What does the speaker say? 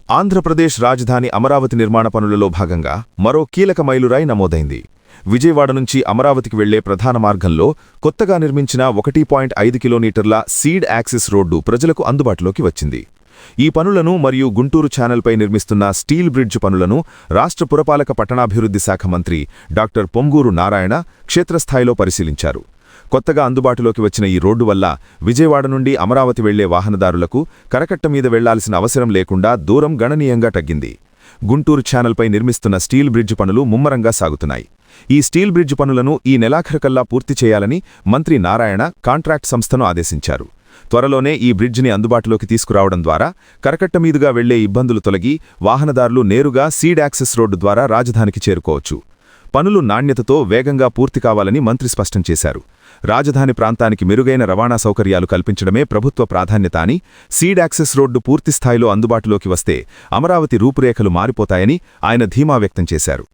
ఆంధ్రప్రదేశ్ రాజధాని అమరావతి నిర్మాణ పనులలో భాగంగా మరో కీలక మైలురాయి నమోదైంది. విజయవాడ నుంచి అమరావతికి వెళ్లే ప్రధాన మార్గంలో కొత్తగా నిర్మించిన 1.5 కిలోమీటర్ల సీడ్ యాక్సిస్ రోడ్డు ప్రజలకు అందుబాటులోకి వచ్చింది. ఈ పనులను మరియు గుంటూరు ఛానల్పై నిర్మిస్తున్న స్టీల్ బ్రిడ్జ్ పనులను రాష్ట్ర పురపాలక పట్టణాభివృద్ధి శాఖ మంత్రి డాక్టర్ పొంగూరు నారాయణ క్షేత్రస్థాయిలో పరిశీలించారు. కొత్తగా అందుబాటులోకి వచ్చిన ఈ రోడ్డు వల్ల విజయవాడ నుండి అమరావతి వెళ్లే వాహనదారులకు కరకట్ట మీద వెళ్లాల్సిన అవసరం లేకుండా దూరం గణనీయంగా తగ్గింది. గుంటూరు ఛానల్పై నిర్మిస్తున్న స్టీల్ బ్రిడ్జ్ పనులు ముమ్మరంగా సాగుతున్నాయి. ఈ స్టీల్ బ్రిడ్జ్ పనులను ఈ నెలాఖరుకల్లా పూర్తి చేయాలని మంత్రి నారాయణ కాంట్రాక్ట్ సంస్థను ఆదేశించారు. త్వరలోనే ఈ బ్రిడ్జిని అందుబాటులోకి తీసుకురావడం ద్వారా కరకట్ట మీదుగా వెళ్లే ఇబ్బందులు తొలగి వాహనదారులు నేరుగా సీడ్ యాక్సెస్ రోడ్డు ద్వారా రాజధానికి చేరుకోవచ్చు. పనులు నాణ్యతతో వేగంగా పూర్తి కావాలని మంత్రి స్పష్టం చేశారు. రాజధాని ప్రాంతానికి మెరుగైన రవాణా సౌకర్యాలు కల్పించడమే ప్రభుత్వ ప్రాధాన్యత అని, సీడ్ యాక్సెస్ రోడ్డు పూర్తిస్థాయిలో అందుబాటులోకి వస్తే అమరావతి రూపురేఖలు మారిపోతాయని ఆయన ధీమా వ్యక్తం చేశారు.